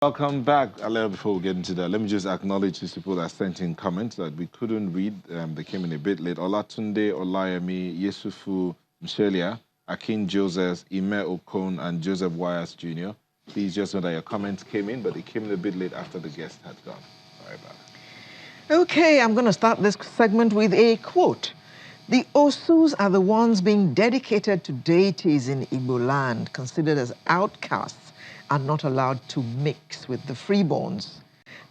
Welcome back. Before we get into that, let me just acknowledge these people that sent in comments that we couldn't read. They came in a bit late. Olatunde, Olayemi, Yesufu, Mshelia, Akin Joseph, Ime Okon, and Joseph Wyers Jr. Please just know that your comments came in, but they came in a bit late after the guest had gone. Sorry about that. Okay, I'm going to start this segment with a quote. The Osus are the ones being dedicated to deities in Igbo land, considered as outcasts, are not allowed to mix with the freeborns.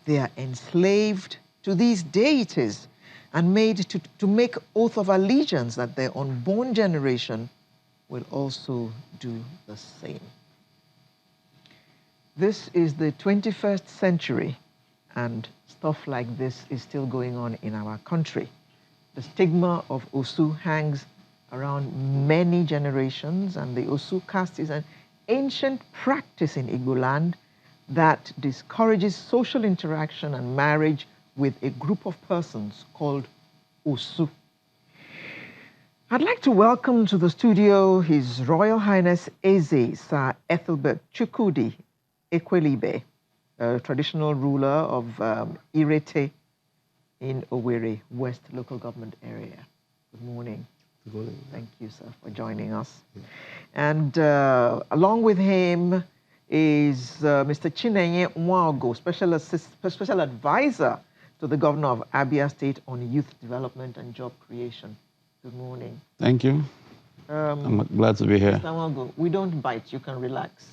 They are enslaved to these deities and made to make oath of allegiance that their unborn generation will also do the same. This is the 21st century, and stuff like this is still going on in our country. The stigma of Osu hangs around many generations, and the Osu caste is an ancient practice in Igbo land that discourages social interaction and marriage with a group of persons called Osu. I'd like to welcome to the studio His Royal Highness Eze Sir Ethelbert Chukwudi Ekwelibe, a traditional ruler of Irete in Owerri West local government area. Good morning. Good morning. Thank you, sir, for joining us. Yeah. And along with him is Mr. Chinenye Nwaogo, special advisor to the governor of Abia State on youth development and job creation. Good morning. Thank you. I'm glad to be here. Mr. Nwaogo, we don't bite, you can relax.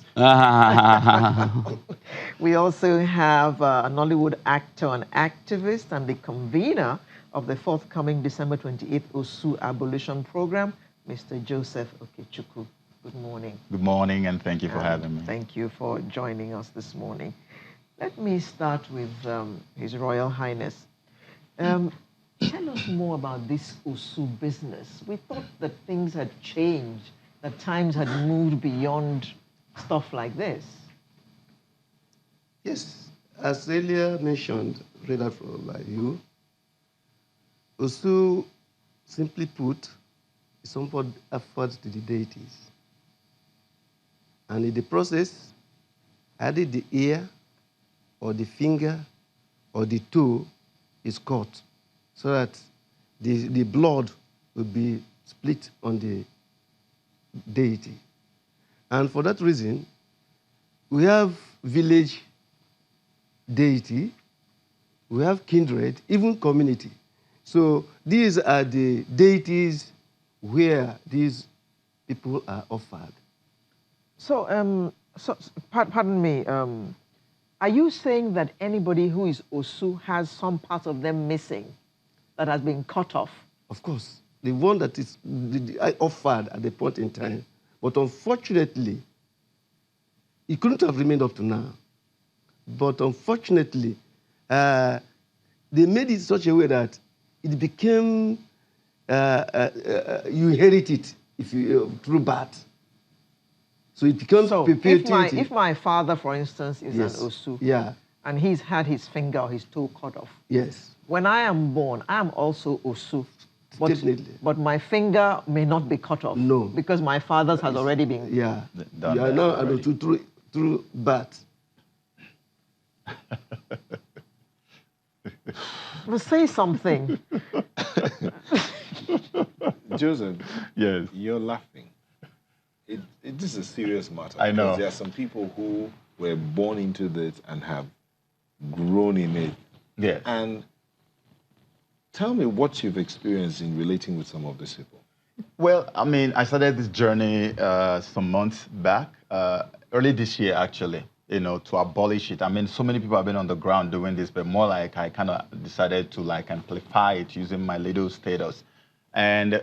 We also have a Nollywood actor and activist and the convener of the forthcoming December 28th Osu Abolition program, Mr. Joseph Okechukwu. Good morning. Good morning, and thank you for having me. Thank you for joining us this morning. Let me start with His Royal Highness. Tell us more about this Osu business. We thought that things had changed, that times had moved beyond stuff like this. Yes, as earlier mentioned, read out by you, Osu, simply put, is somewhat effort to the deities. And in the process, either the ear or the finger or the toe is cut so that the blood will be split on the deity. And for that reason, we have village deity, we have kindred, even community. So these are the deities where these people are offered. So, pardon me, are you saying that anybody who is Osu has some part of them missing that has been cut off? Of course. The one that is offered at the point in time. But unfortunately, it couldn't have remained up to now. But unfortunately, they made it such a way that it became, you inherit it if you, through birth. So it becomes if my father, for instance, is yes. an Osu, yeah. and he's had his finger or his toe cut off, yes. when I am born, I am also Osu. But, definitely. But my finger may not be cut off. No. Because my father's has already been done. You are now through birth. But say something. Joseph, yes, you're laughing. This is a serious matter. I know. There are some people who were born into this and have grown in it. Yes. And tell me what you've experienced in relating with some of these people. Well, I mean, I started this journey some months back, early this year, actually, you know, to abolish it. I mean, so many people have been on the ground doing this, but more like I kind of decided to like amplify it using my little status. And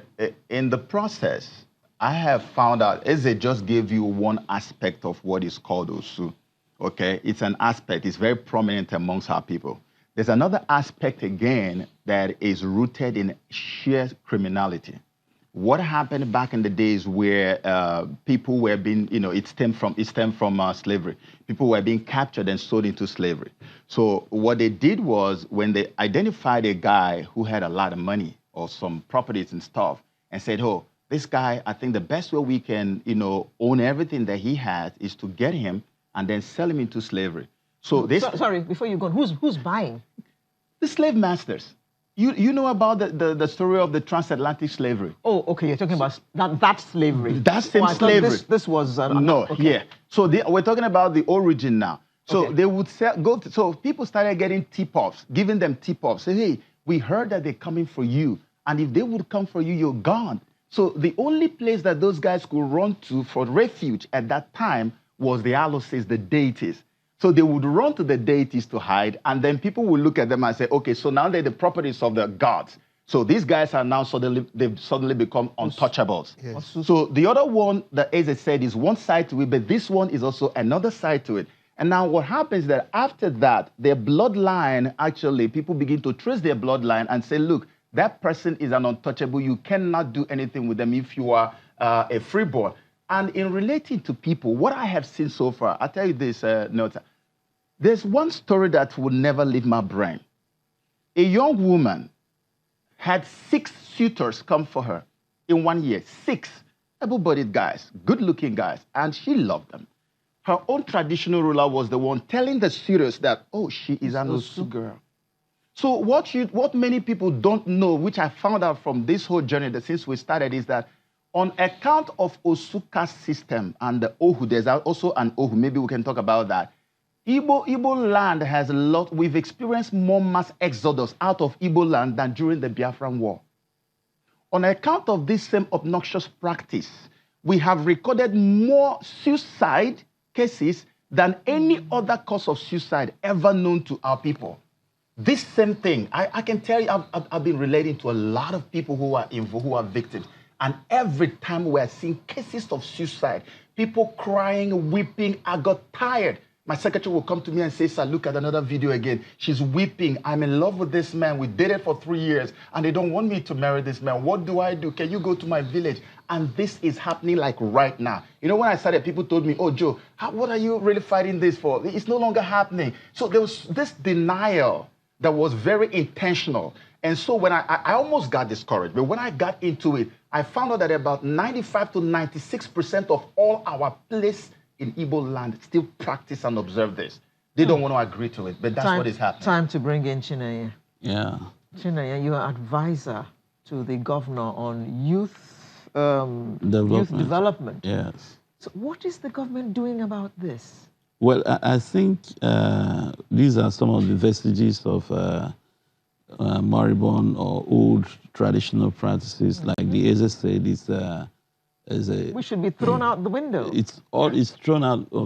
in the process, I have found out, Eze just gave you one aspect of what is called Osu, okay? It's an aspect, it's very prominent amongst our people. There's another aspect again that is rooted in sheer criminality. What happened back in the days where people were being, you know, it stemmed from slavery. People were being captured and sold into slavery. So what they did was when they identified a guy who had a lot of money or some properties and stuff and said, oh, this guy, I think the best way we can, you know, own everything that he has is to get him and then sell him into slavery. So this Sorry, before you go on, who's buying? the slave masters. You know about the story of the transatlantic slavery. Oh, okay. You're talking about that slavery. That same I thought slavery. This was no, okay. yeah. So we're talking about the origin now. So Okay. they would so people started getting tip-offs, giving them tip-offs. Say, hey, we heard that they're coming for you, and if they would come for you, you're gone. So the only place that those guys could run to for refuge at that time was the Analysts, the deities. So they would run to the deities to hide, and then people would look at them and say, okay, so now they're the properties of the gods. So these guys are now they've suddenly become untouchables. Yes. So the other one that Eze said is one side to it, but this one is also another side to it. And now what happens is that after that, their bloodline, actually, people begin to trace their bloodline and say, look, that person is an untouchable. You cannot do anything with them if you are a freeborn. And in relating to people, what I have seen so far, I'll tell you this, Nota. There's one story that will never leave my brain. A young woman had 6 suitors come for her in 1 year. 6 able-bodied guys, good-looking guys, and she loved them. Her own traditional ruler was the one telling the suitors that, oh, she is an Osu girl. So what many people don't know, which I found out from this whole journey that since we started, is that on account of Osu caste system and the Ohu, there's also an Ohu, maybe we can talk about that. Igbo land has a lot, we've experienced more mass exodus out of Igbo land than during the Biafran War. On account of this same obnoxious practice, we have recorded more suicide cases than any other cause of suicide ever known to our people. This same thing, I can tell you, I've been relating to a lot of people who are victims. And every time we're seeing cases of suicide, people crying, weeping, I got tired. My secretary will come to me and say, sir, look at another video again. She's weeping. I'm in love with this man. We dated for 3 years, and they don't want me to marry this man. What do I do? Can you go to my village? And this is happening like right now. You know, when I started, people told me, oh, Joe, what are you really fighting this for? It's no longer happening. So there was this denial that was very intentional. And so when I almost got discouraged, but when I got into it, I found out that about 95 to 96% of all our place in Igbo land still practice and observe this. They don't want to agree to it, but that's what is happening. Time to bring in Chineye. Yeah. Chineye, you are advisor to the governor on youth development. Yes. So what is the government doing about this? Well, I think these are some of the vestiges of moribund or old traditional practices. Like the Eze said, we should be thrown out the window. It's thrown out of